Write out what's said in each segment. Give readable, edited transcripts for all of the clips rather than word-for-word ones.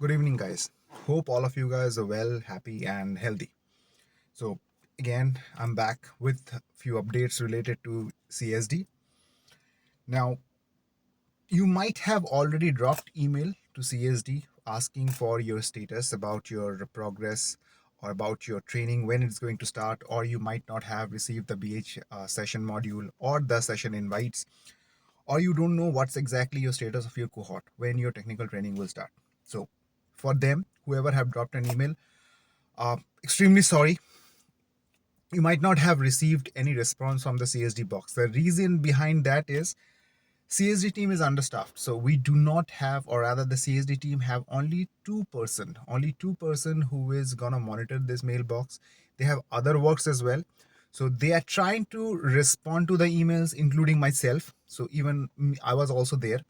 Good evening, guys. Hope all of you guys are well, happy, and healthy. So, again, I'm back with a few updates related to CSD. Now, you might have already dropped email to CSD asking for your status about your progress or about your training, when it's going to start, or you might not have received the BH session module or the session invites, or you don't know what's exactly your status of your cohort when your technical training will start. So, for them, whoever have dropped an email, extremely sorry. You might not have received any response from the CSD box. The reason behind that is CSD team is understaffed. So we do not have, or rather the CSD team have only two person who is gonna monitor this mailbox. They have other works as well. So they are trying to respond to the emails, including myself. So even I was also there.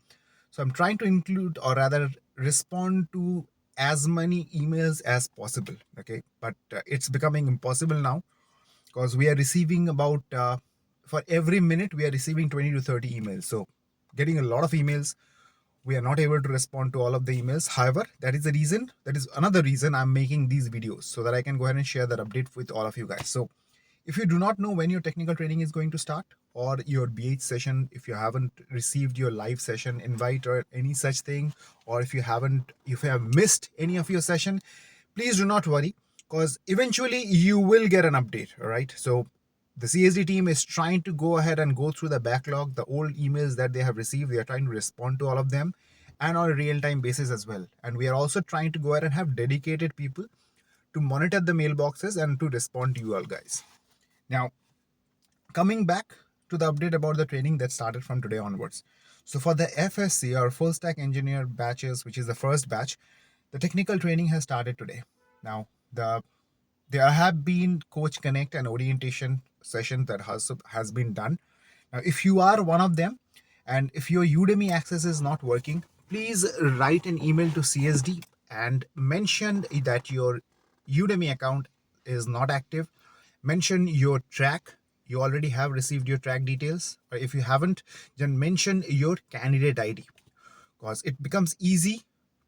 So I'm trying to include, or rather respond to as many emails as possible. Okay. But it's becoming impossible now because we are receiving about for every minute we are receiving 20 to 30 emails, so getting a lot of emails. We are not able to respond to all of the emails. However, that is another reason I'm making these videos, so that I can go ahead and share that update with all of you guys. So if you do not know when your technical training is going to start, or your BH session, if you haven't received your live session invite or any such thing, or if you have missed any of your session, please do not worry, because eventually you will get an update. All right. So the CSD team is trying to go ahead and go through the backlog, the old emails that they have received. They are trying to respond to all of them, and on a real-time basis as well. And we are also trying to go ahead and have dedicated people to monitor the mailboxes and to respond to you all guys. Now, coming back to the update about the training that started from today onwards. So for the FSC, or full stack engineer batches, which is the first batch, the technical training has started today. Now, there have been coach connect and orientation session that has been done. Now, if you are one of them, and if your Udemy access is not working, please write an email to CSD and mention that your Udemy account is not active. Mention your track. You already have received your track details, or if you haven't, then mention your candidate ID, because it becomes easy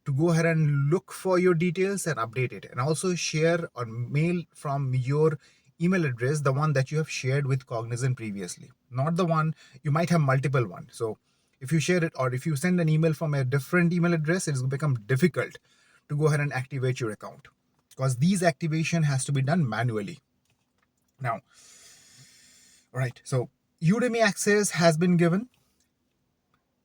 to go ahead and look for your details and update it, and also share or mail from your email address, the one that you have shared with Cognizant previously, not the one. You might have multiple ones. So if you share it, or if you send an email from a different email address, it's become difficult to go ahead and activate your account, because these activation has to be done manually. Now, all right, so Udemy access has been given.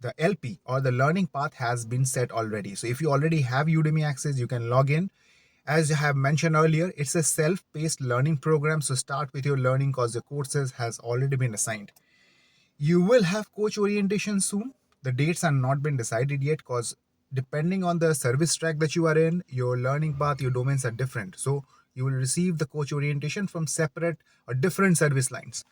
The LP, or the learning path, has been set already. So if you already have Udemy access, you can log in. As I have mentioned earlier, it's a self-paced learning program. So start with your learning, because the courses has already been assigned. You will have coach orientation soon. The dates are not been decided yet, because depending on the service track that you are in, your learning path, your domains are different. So you will receive the coach orientation from separate or different service lines.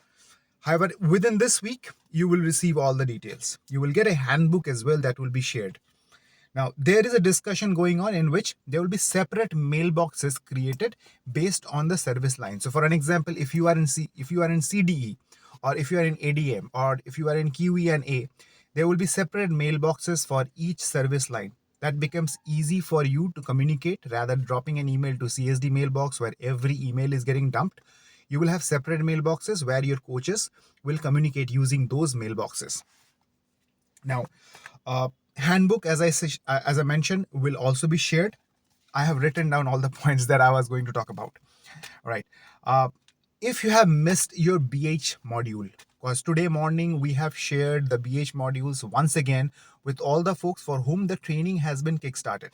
However, within this week, you will receive all the details. You will get a handbook as well that will be shared. Now, there is a discussion going on in which there will be separate mailboxes created based on the service line. So, for an example, if you are in CDE, or if you are in ADM, or if you are in QE and A, there will be separate mailboxes for each service line. That becomes easy for you to communicate rather than dropping an email to CSD mailbox where every email is getting dumped. You will have separate mailboxes where your coaches will communicate using those mailboxes. Now, handbook, as I mentioned, will also be shared. I have written down all the points that I was going to talk about. All right. Uh, if you have missed your BH module, because today morning we have shared the BH modules once again with all the folks for whom the training has been kickstarted.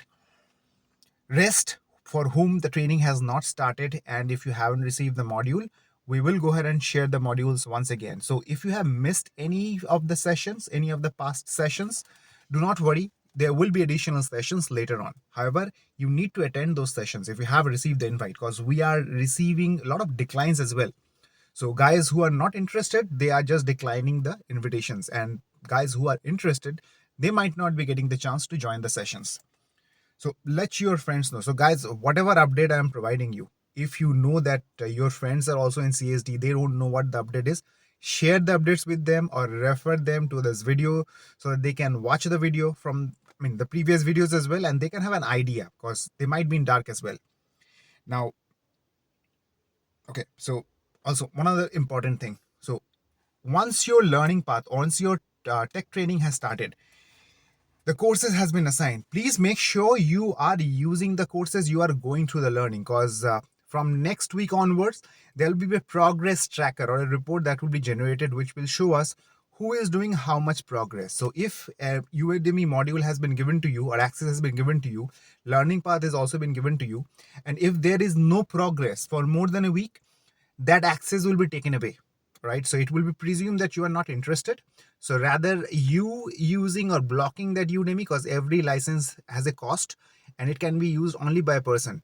Rest, for whom the training has not started, and if you haven't received the module, we will go ahead and share the modules once again. So if you have missed any of the sessions, any of the past sessions, do not worry. There will be additional sessions later on. However, you need to attend those sessions if you have received the invite, because we are receiving a lot of declines as well. So guys who are not interested, they are just declining the invitations, and guys who are interested, they might not be getting the chance to join the sessions. So let your friends know. So guys, whatever update I am providing you, if you know that your friends are also in CSD, they don't know what the update is, share the updates with them or refer them to this video so that they can watch the video from the previous videos as well, and they can have an idea because they might be in dark as well. Now, okay, so also one other important thing. So once your learning path, once your tech training has started, the courses has been assigned, please make sure you are using the courses you are going through the learning, because from next week onwards there will be a progress tracker or a report that will be generated which will show us who is doing how much progress. So if a Udemy module has been given to you or access has been given to you, learning path has also been given to you, and if there is no progress for more than a week, that access will be taken away, right? So it will be presumed that you are not interested. So rather you using or blocking that Udemy, because every license has a cost and it can be used only by a person,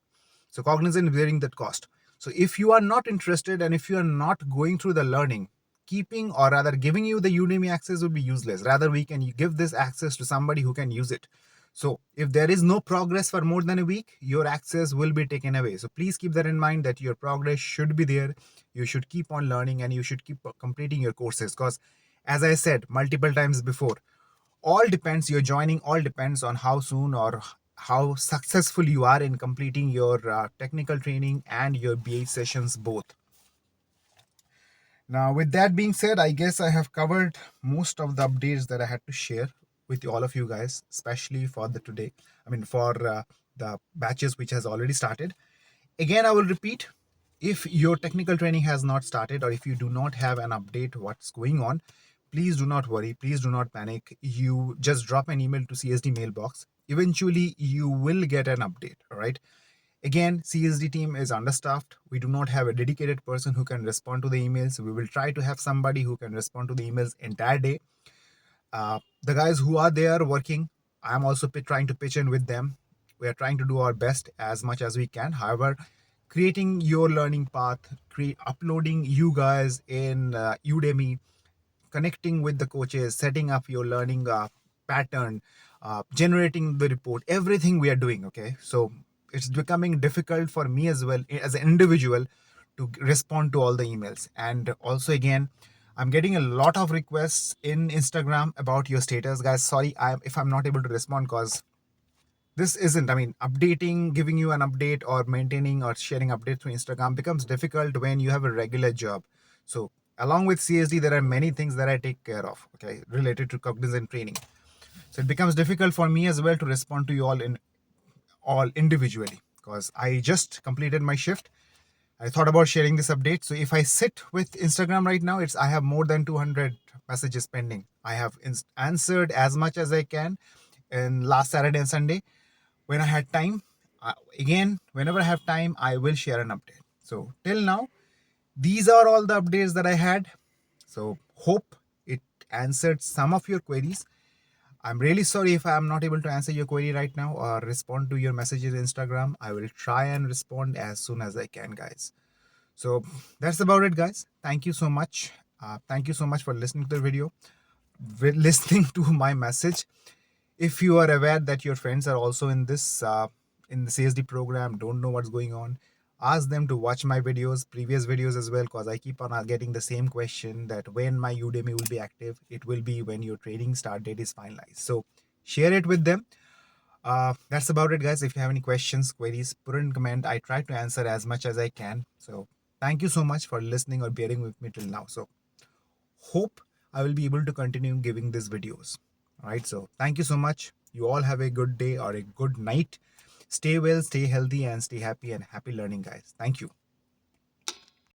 so cognizant bearing that cost. So if you are not interested and if you are not going through the learning, keeping or rather giving you the Udemy access would be useless. Rather we can give this access to somebody who can use it. So if there is no progress for more than a week, your access will be taken away. So please keep that in mind, that your progress should be there. You should keep on learning and you should keep completing your courses, because as I said multiple times before, all depends, your joining all depends on how soon or how successful you are in completing your technical training and your BA sessions both. Now, with that being said, I guess I have covered most of the updates that I had to share with all of you guys, especially for the today. For the batches which has already started. Again, I will repeat, if your technical training has not started or if you do not have an update what's going on, please do not worry, please do not panic. You just drop an email to CSD mailbox. Eventually, you will get an update, all right? Again, CSD team is understaffed. We do not have a dedicated person who can respond to the emails. We will try to have somebody who can respond to the emails entire day. The guys who are there working, I'm also trying to pitch in with them. We are trying to do our best as much as we can. However, creating your learning path, uploading you guys in Udemy, connecting with the coaches, setting up your learning pattern, generating the report, everything we are doing. Okay. So it's becoming difficult for me as well as an individual to respond to all the emails. And also, again, I'm getting a lot of requests in Instagram about your status, guys. Sorry if I'm not able to respond, because this isn't, updating, giving you an update or maintaining or sharing updates through Instagram becomes difficult when you have a regular job. So along with CSD, there are many things that I take care of, okay, related to cognizant training. So it becomes difficult for me as well to respond to you all individually, because I just completed my shift. I thought about sharing this update. So if I sit with Instagram right now, I have more than 200 messages pending. I have answered as much as I can in last Saturday and Sunday when I had time. Again, whenever I have time, I will share an update. So till now, these are all the updates that I had. So hope it answered some of your queries. I'm really sorry if I'm not able to answer your query right now or respond to your messages in Instagram. I will try and respond as soon as I can, guys. So that's about it, guys. Thank you so much. Thank you so much for listening to the video, listening to my message. If you are aware that your friends are also in this in the CSD program, don't know what's going on, ask them to watch my videos, previous videos as well, because I keep on getting the same question, that when my Udemy will be active. It will be when your training start date is finalized. So share it with them. That's about it, guys. If you have any questions, queries, put in comment. I try to answer as much as I can. So thank you so much for listening or bearing with me till now. So hope I will be able to continue giving these videos. All right. So thank you so much. You all have a good day or a good night. Stay well, stay healthy, and stay happy and happy learning, guys. Thank you.